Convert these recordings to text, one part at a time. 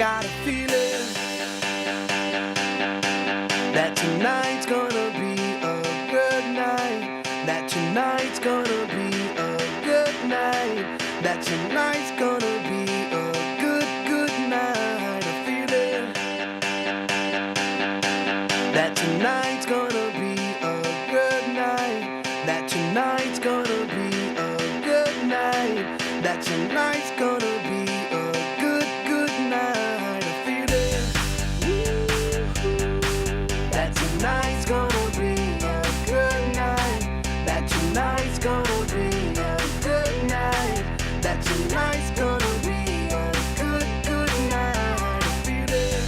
got a feeling that tonight's gonna be a good night. That tonight's gonna be a good night. That tonight's gonna be a good, good night. A feeling that tonight's gonna be a good night. That tonight's gonna be a good night. That tonight's gonna be a good, good night. A feeling that tonight's gonna be a good night. That tonight's gonna be a good night. That tonight's gonna be a good, good night. A feeling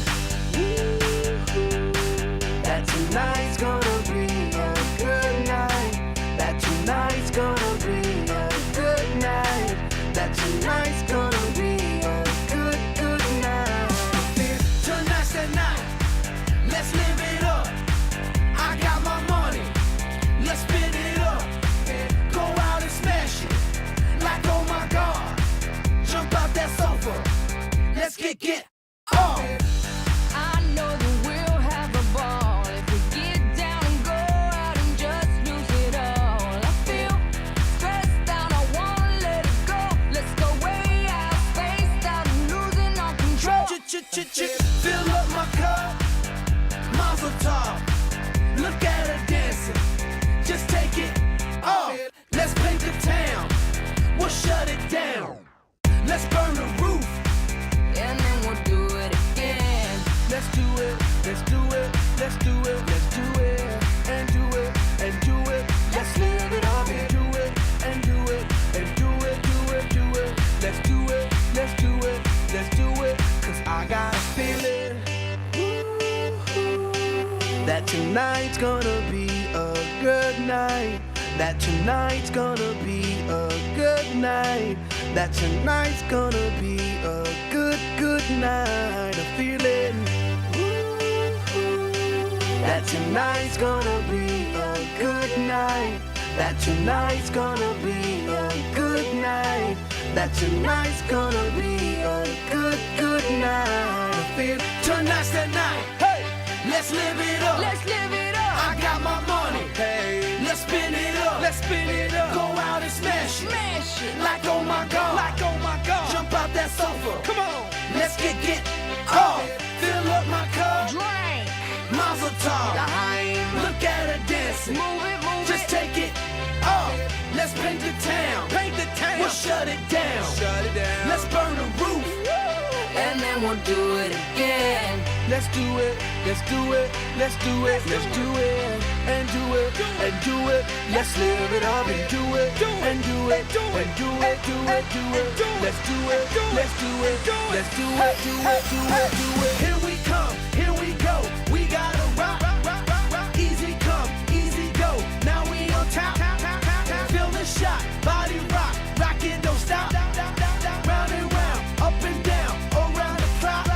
that tonight's gonna be a good night. That tonight's gonna be a good night. That tonight's gonna be a good, good night. Tonight's the night. Let's live it up. I got my money. Let's spin it up. Go out and smash it. Like, oh my God. Jump out that sofa. Let's get off. I know that we'll have a ball if we get down and go out and just lose it all. I feel stressed out, I wanna let it go. Let's go way out, spaced out, and losing all control. Fill up my cup. Mazel tov. Look at her dancing. Just take it off. Let's paint the town. We'll shut it down. Let's burn the roof. And then we'll do it again. Let's do it. Let's do it. Let's do it. Let's do it. And do it. And do it. Let's live it up and do it. And do it. And do it. Do it. Do it. Let's do it. Let's do it. Let's do it. 'Cause I got a feeling that tonight's gonna be a good night. That tonight's gonna be a good night. That tonight's gonna be a good, good night. A feeling that tonight's gonna be a good night. That tonight's gonna be a good night. That tonight's gonna be a good, good night. I feel tonight's the night. Hey, let's live it up. Let's live it up. I got my money. Hey, let's spin it up. Let's spin it up. Go out and smash it. Smash it. Like, oh my God. Like, oh my God. Jump out that sofa. Come on. Let's get off. Fill up my cup. Drink. Mazel tov. Dime. Look at her dancing. Move it, move Just it. take it off. Let's paint the town. Paint the town. We'll shut it down. Shut it down. Let's burn the roof. And then we'll do it again. Let's do it. Let's do it. Let's do it. Let's do it. And do it. And do it. Let's live it up and do it. And do it. And do it. Do it. Do it. Let's do it. Let's do it. Let's do it. Do it. Do it. Do it. Here we come. Here we go. We gotta rock. Easy come. Easy go. Now we on top. Feel the shot. Body rock. Rock it. Don't stop. Round and round. Up and down. Around the clock.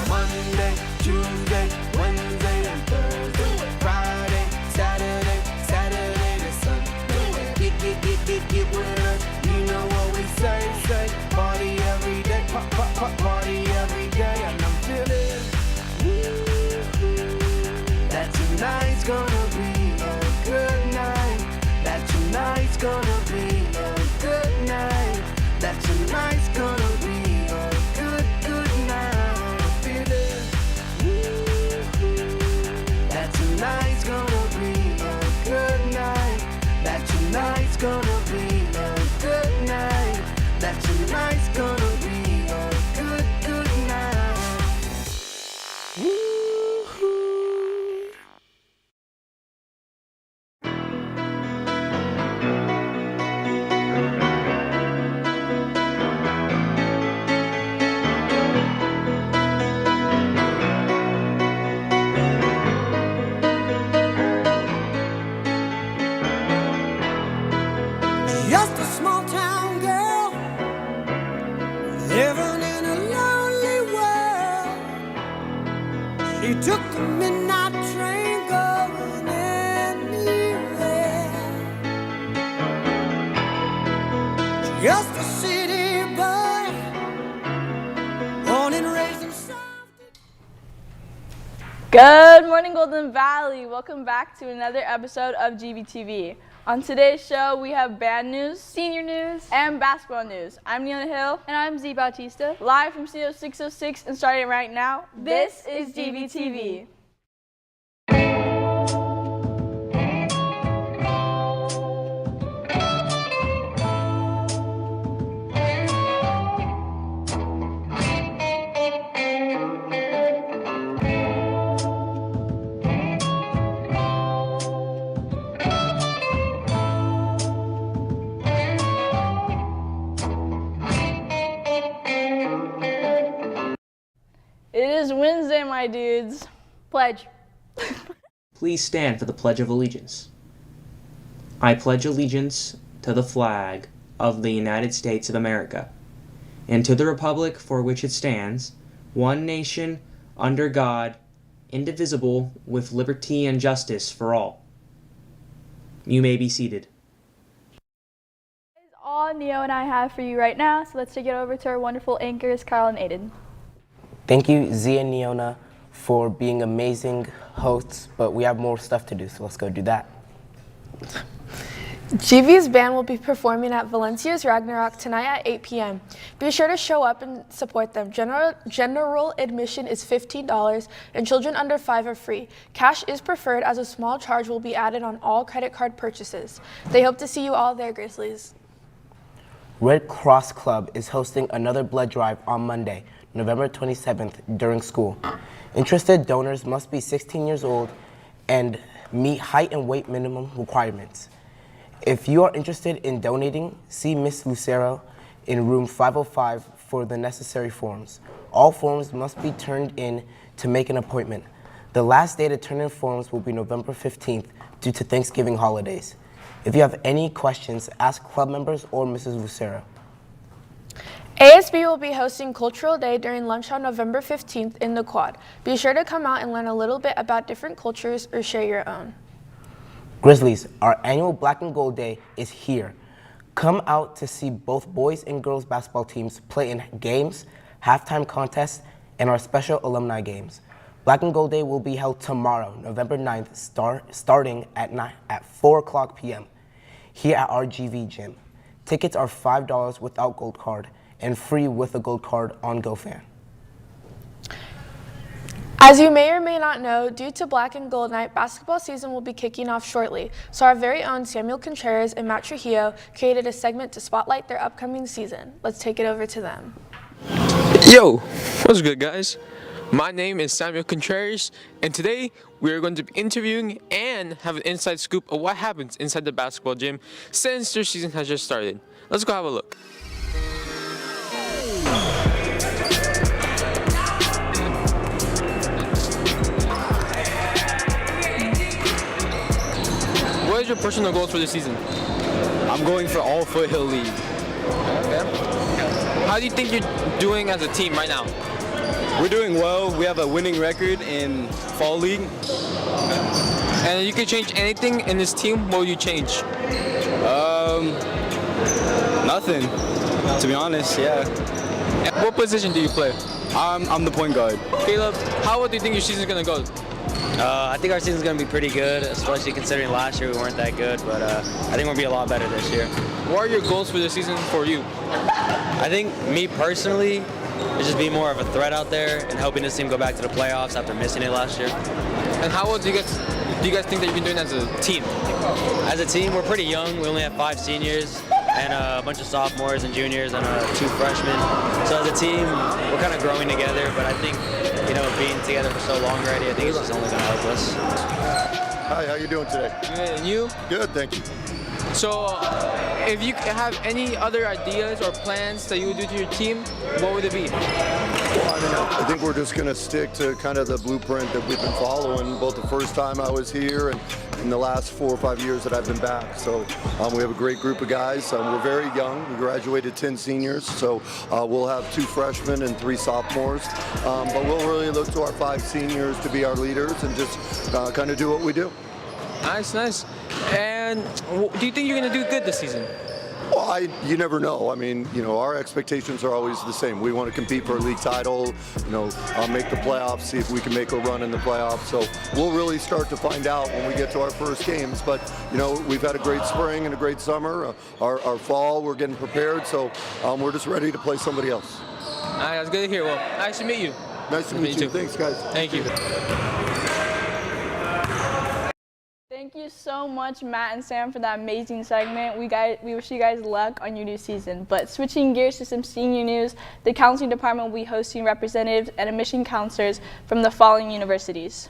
Monday, Tuesday, Wednesday, and Thursday. Friday, Saturday, Saturday to Sunday. Get with us. You know what we say. Party every day. Party every day. And I'm feeling that tonight's gonna be a good night. That tonight's gonna be a good night. That tonight's gonna be a good, good night. I'm feeling that tonight's gonna be a good night. That tonight's gonna be a good night. That tonight's gonna be a good, good night. Woo-hoo. Just a small town girl living in a lonely world. She took the midnight train going anywhere. Just a city boy, born and raised in Good morning, Golden Valley. Welcome back to another episode of GVTV. On today's show, we have band news, senior news, and basketball news. I'm Neona Hill. And I'm Z Bautista. Live from Studio 606 and starting right now, this is GVTV. It is Wednesday, my dudes. Pledge. Please stand for the Pledge of Allegiance. I pledge allegiance to the flag of the United States of America, and to the republic for which it stands, one nation, under God, indivisible, with liberty and justice for all. You may be seated. That is all Neo and I have for you right now, so let's take it over to our wonderful anchors, Carl and Aden. Thank you, Z and Neona, for being amazing hosts, but we have more stuff to do, so let's go do that. GV's band will be performing at Valencia's Ragnarok tonight at 8 p.m. Be sure to show up and support them. General admission is $15 and children under 5 are free. Cash is preferred as a small charge will be added on all credit card purchases. They hope to see you all there, Grizzlies. Red Cross Club is hosting another blood drive on Monday, November 27th, during school. Interested donors must be 16 years old and meet height and weight minimum requirements. If you are interested in donating, see Miss Lucero in room 505 for the necessary forms. All forms must be turned in to make an appointment. The last day to turn in forms will be November 15th due to Thanksgiving holidays. If you have any questions, ask club members or Mrs. Lucero. ASB will be hosting Cultural Day during lunch on November 15th in the Quad. Be sure to come out and learn a little bit about different cultures or share your own. Grizzlies, our annual Black and Gold Day is here. Come out to see both boys and girls basketball teams play in games, halftime contests, and our special alumni games. Black and Gold Day will be held tomorrow, November 9th, starting at 4 o'clock p.m. here at our GV gym. Tickets are $5 without gold card and free with a gold card on GoFan. As you may or may not know, due to Black and Gold Night, basketball season will be kicking off shortly. So our very own Samuel Contreras and Matt Trujillo created a segment to spotlight their upcoming season. Let's take it over to them. Yo, what's good, guys? My name is Samuel Contreras, and today we are going to be interviewing and have an inside scoop of what happens inside the basketball gym since their season has just started. Let's go have a look. What is your personal goals for this season? I'm going for all Foothill League. Okay. How do you think you're doing as a team right now? We're doing well. We have a winning record in Fall League. And if you could change anything in this team, what would you change? Nothing, to be honest, yeah. And what position do you play? I'm the point guard. Caleb, how do you think your season is going to go? I think our season's going to be pretty good, especially considering last year we weren't that good, but I think we'll be a lot better this year. What are your goals for this season for you? I think me personally is just being more of a threat out there and helping this team go back to the playoffs after missing it last year. And how well do you guys think that you've been doing as a team? As a team, we're pretty young. We only have 5 seniors and a bunch of sophomores and juniors and 2 freshmen. So as a team, we're kind of growing together, but I think, being together for so long already, I think it's just only going to help us. Hi, how you doing today? Good, and you? Good, thank you. So, if you have any other ideas or plans that you would do to your team, what would it be? Well, I think we're just going to stick to kind of the blueprint that we've been following both the first time I was here and in the last 4 or 5 years that I've been back. So we have a great group of guys. We're very young. We graduated 10 seniors, so we'll have 2 freshmen and 3 sophomores. But we'll really look to our 5 seniors to be our leaders and just kind of do what we do. Nice, nice. And do you think you're going to do good this season? Well, you never know. I mean, our expectations are always the same. We want to compete for a league title, make the playoffs, see if we can make a run in the playoffs. So we'll really start to find out when we get to our first games. But, we've had a great spring and a great summer. Our fall, we're getting prepared. So we're just ready to play somebody else. All right, that's good to hear. Well, nice to meet you. Nice to meet you. Thanks, guys. Thank you. Thank you so much, Matt and Sam, for that amazing segment. We wish you guys luck on your new season. But switching gears to some senior news, the counseling department will be hosting representatives and admission counselors from the following universities.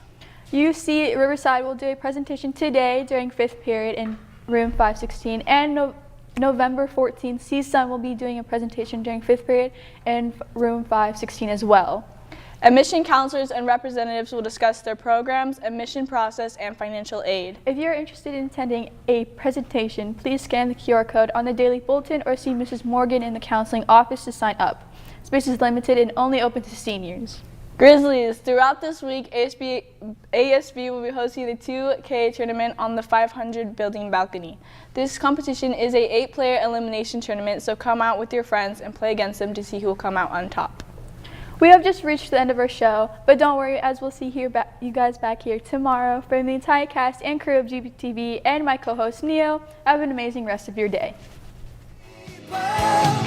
UC Riverside will do a presentation today during 5th period in room 516, and November 14th, CSUN will be doing a presentation during 5th period in room 516 as well. Admission counselors and representatives will discuss their programs, admission process, and financial aid. If you're interested in attending a presentation, please scan the QR code on the daily bulletin or see Mrs. Morgan in the counseling office to sign up. Space is limited and only open to seniors. Grizzlies, throughout this week, ASB will be hosting the 2K tournament on the 500 building balcony. This competition is a 8-player elimination tournament, so come out with your friends and play against them to see who will come out on top. We have just reached the end of our show, but don't worry, as we'll see you guys back here tomorrow. From the entire cast and crew of GVTV and my co-host Neo, have an amazing rest of your day. People.